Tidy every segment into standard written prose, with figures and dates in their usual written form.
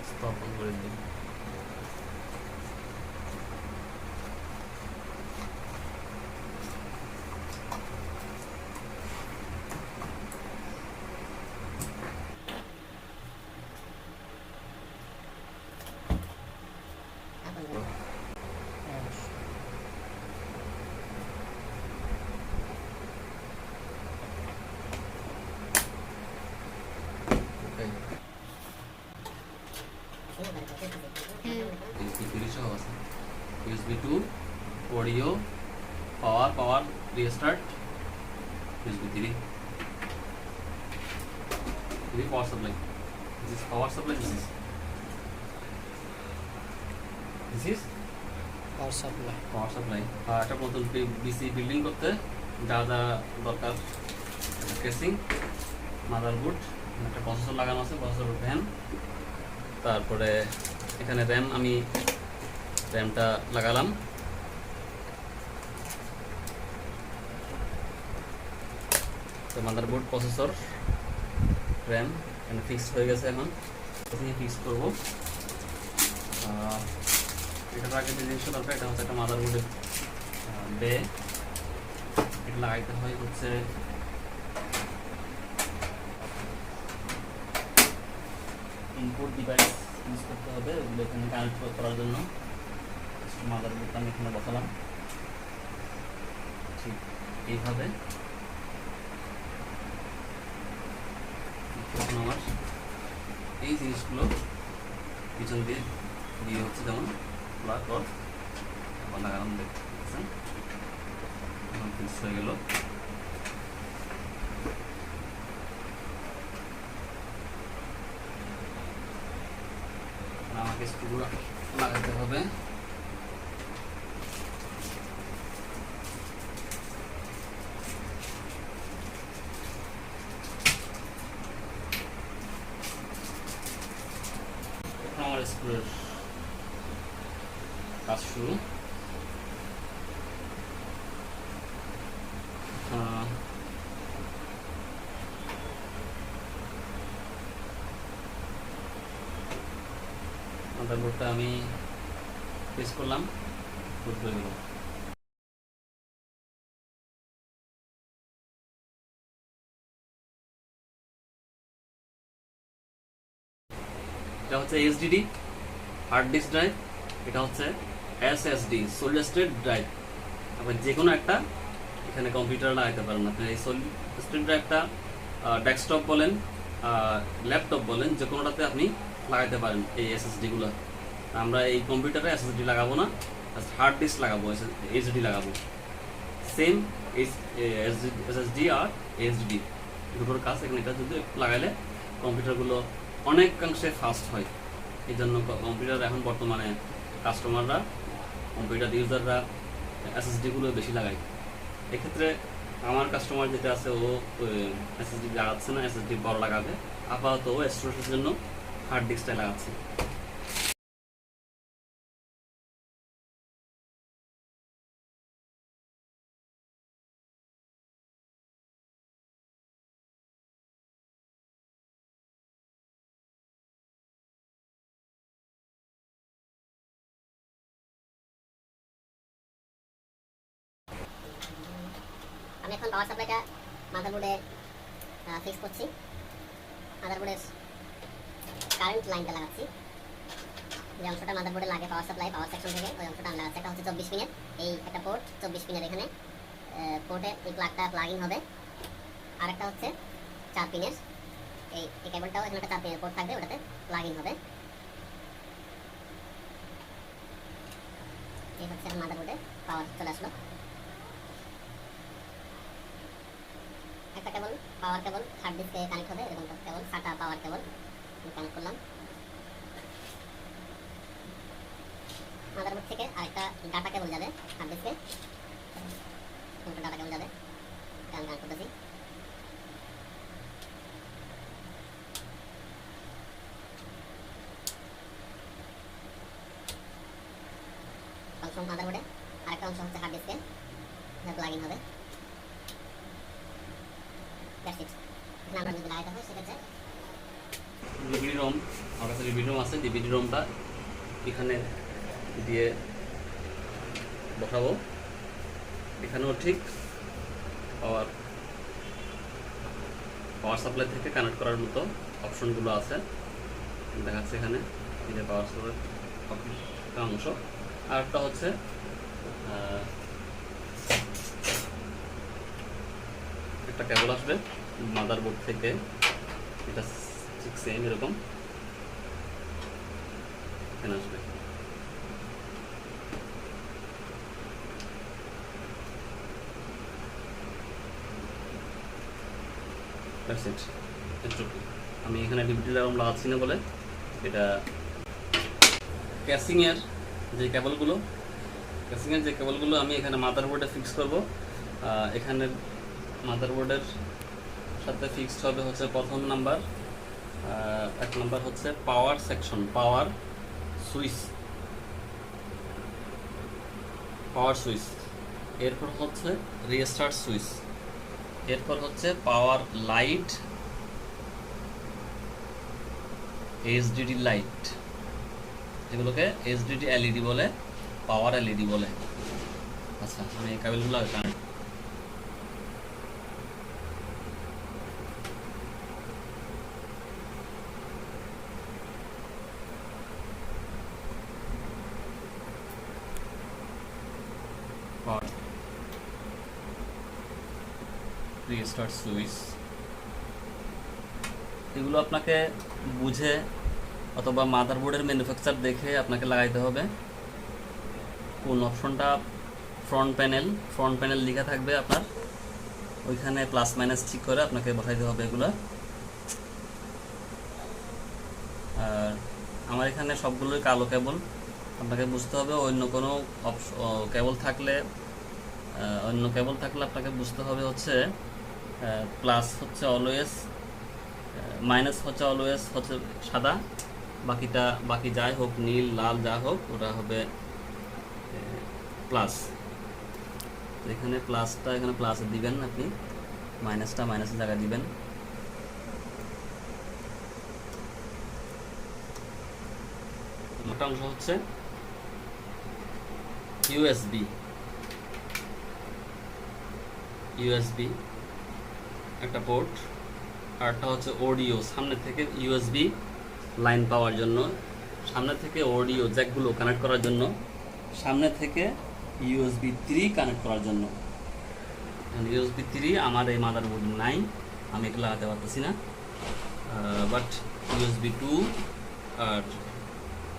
স্থাপন করে দিই। USB to audio, power, restart, USB 3 power supply. This is power supply. This is power supply. একটা নতুন পিসি building করতে যা যা দরকার: কেসিং, মাদারবোর্ড, একটা প্রসেসর লাগানো আছে, প্রসেসর ফ্যান, তারপরে এখানে র্যাম, আমি র্যামটা লাগালাম। তো মাদারবোর্ড, প্রসেসর, র্যাম এখানে ফিক্স হয়ে গেছে। এখন ফিক্স করবো। এটার আগে যে জিনিসটা দরকার, এটা হচ্ছে একটা মাদারবোর্ডের বে। এটা লাগাইতে হয় হচ্ছে ইনপুট ডিভাইস ইউজ করতে হবে, ওগুলো এখানে কানেক্ট করার জন্য। মাদারবোর্ডটা আমি এখানে বসালাম ঠিক এইভাবে। আমার এই জিনিসগুলো পিছন দিয়ে দিয়ে হচ্ছে, যেমন প্লাগ রড লাগালাম, দেখছেন ফিক্স হয়ে গেল। আমাকে স্ক্রুগুলো লাগাতে হবে। আমার স্ক্রুর কাজ শুরু। মাদারবোর্ডটা আমি প্রেস করলাম, বুট হয়ে গেল। এটা হচ্ছে এইচডিডি হার্ড ডিস্ক ড্রাইভ, এটা হচ্ছে এসএসডি সলিড স্টেট ড্রাইভ। আপনি যে কোনো একটা এখানে কম্পিউটার লাগাইতে পারেন। আপনি এই সলিড স্টেট ড্রাইভটা ডেস্কটপ বলেন, ল্যাপটপ বলেন, যে কোনোটাতে আপনি লাগাইতে পারেন এই এসএসডিগুলো। আমরা এই কম্পিউটারে এসএসডি লাগাবো না, হার্ড ডিস্ক লাগাবো, এইচডি লাগাবো। সেম এসএসডি আর এইচডি দুটোর কাজ এখানে। এটা যদি লাগাইলে কম্পিউটারগুলো অনেকাংশে ফাস্ট হয়। এই জন্য কম্পিউটার এখন বর্তমানে কাস্টমাররা, কম্পিউটার ইউজাররা এসএসডিগুলো বেশি লাগায়। এক্ষেত্রে আমার কাস্টমার যেটা আছে, ও এসএসডি লাগাচ্ছে না, এসএসডি বড় লাগাবে। আপাতত ও স্টোরেজের জন্য হার্ড ডিস্কটা লাগাচ্ছে। আমি এখন পাওয়ার সাপ্লাইটা মাদারবোর্ডে ফিক্স করছি। মাদারবোর্ডের কারেন্ট লাইনটা লাগাচ্ছি। যে অংশটা মাদারবোর্ডে লাগে পাওয়ার সাপ্লাই, পাওয়ার সেকশন থেকে, ওই অংশটা আমি লাগাচ্ছি। এটা হচ্ছে 24 পিনের, এই একটা পোর্ট 24 পিনের, এখানে পোর্টে এই প্লাগটা প্লাগিং হবে। আরেকটা হচ্ছে 4 পিনের, এই কেবলটাও এখানে একটা 4 পিনের পোর্ট থাকবে, ওটাতে প্লাগিং হবে। এই হচ্ছে মাদারবোর্ডে পাওয়ার চলে আসলো। একটা কেবল পাওয়ার কেবল হার্ড ডিস্কে কানেক্ট হবে, এরকম কেবল সাটা পাওয়ার কেবল কানেক্ট করলাম। মাদারবোর্ড থেকে আরেকটা ডাটা কেবল যাবে হার্ড ডিস্কে, ডাটা কেবল যাবে আমি কানেক্ট করতেছি। অংশ মাদারবোর্ডে, আরেকটা অংশ হচ্ছে হার্ড ডিস্কে, যা প্লাগ ইন হবে। That's it. এখানে আমরা যদি লাগাইতে হয় সেক্ষেত্রে ডিভিডি রোম, আমার কাছে ডিভিডি রোম আছে, ডিভিডি রোমটা এখানে দিয়ে বসাবো। এখানেও ঠিক পাওয়ার সাপ্লাই থেকে কানেক্ট করার মতো অপশনগুলো আছে, দেখাচ্ছে এখানে। এই যে পাওয়ার সাপ্লাই একটা অংশ, আর একটা হচ্ছে একটা কেবল আসবে মাদারবোর্ড থেকে, এটা ঠিক সেম এরকম এখানে আসবে। আমি এখানে ডিভিডি রোম লাগাচ্ছি না বলে এটা ক্যাসিংয়ের যে কেবলগুলো আমি এখানে মাদারবোর্ডে ফিক্স করব। এখানে মাদারবোর্ডের সাথে ফিক্সড হবে হচ্ছে প্রথম নাম্বার, এক নাম্বার হচ্ছে পাওয়ার সেকশন, পাওয়ার সুইচ, এরপর হচ্ছে রিস্টার্ট সুইচ, এরপর হচ্ছে পাওয়ার লাইট, এইচডিডি লাইট, এগুলোকে এইচডিডি এলইডি বলে, পাওয়ার এলইডি বলে। আচ্ছা, আমি এই কেবলগুলো রিস্টার্ট সুইচ, এগুলো আপনাকে বুঝে অথবা মাদারবোর্ডের ম্যানুফ্যাকচার দেখে আপনাকে লাগাইতে হবে। কোন অপশনটা ফ্রন্ট প্যানেল লেখা থাকবে আপনার ওইখানে প্লাস মাইনাস ঠিক করে আপনাকে বসাইতে হবে এগুলো। আর আমার এখানে সবগুলোই কালো কেবল, আপনাকে বুঝতে হবে। অন্য কোনো কেবল থাকলে আপনাকে বুঝতে হবে হচ্ছে প্লাস হচ্ছে অলওয়েজ, মাইনাস হচ্ছে অলওয়েজ হচ্ছে সাদা, বাকি যাই হোক নীল লাল যা হোক ওটা হবে প্লাস। এখানে এখানে প্লাসে দিবেন, আপনি মাইনাসটা মাইনাসের জায়গায় দিবেন। মোটা অংশ হচ্ছে ইউএসবি একটা পোর্ট, আরটা হচ্ছে অডিও, সামনে থেকে ইউএসবি লাইন পাওয়ার জন্য, সামনে থেকে অডিও জ্যাকগুলো কানেক্ট করার জন্য, সামনে থেকে USB 3 কানেক্ট করার জন্য। USB 3 আমার এই মাদারবোর্ড নাই, আমি এগুলো লাগাতে পারতেছি না, বাট USB 2 আর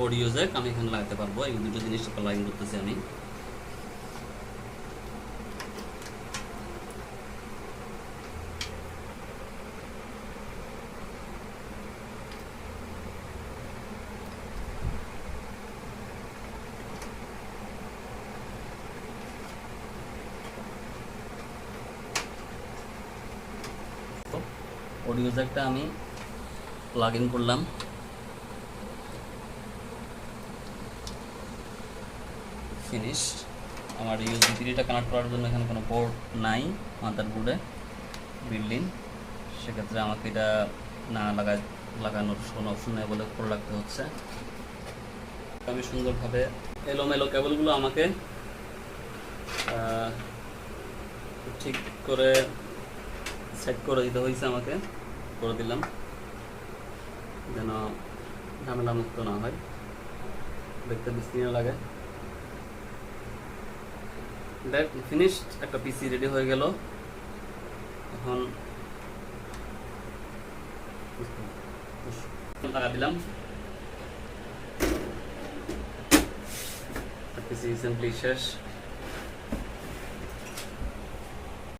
অডিও জ্যাক আমি এখানে লাগাতে পারবো। এই দুটো জিনিস লাগিং করতেছি আমি। অডিও জ্যাকটা আমি প্লাগ ইন করলাম, ফিনিশ। আমার USB 3টা কানেক্ট করার জন্য এখানে কোনো পোর্ট নাই মাদারবোর্ডে বিল্ডিং, সেক্ষেত্রে আমাকে এটা না লাগানোর কোনো অপশন নেই বলে করে রাখতে হচ্ছে। আমি সুন্দরভাবে এলোমেলো কেবলগুলো আমাকে ঠিক করে সেট করে দিতে হয়েছে, আমাকে করে দিলাম যেন ঝামেলা মুক্ত না হয়, দেখতে বিস্তীর্ণ লাগে। ফিনিশড একটা পিসি রেডি হয়ে গেল। এখন লাগা দিলাম, পিসি সিম্পলি শেষ।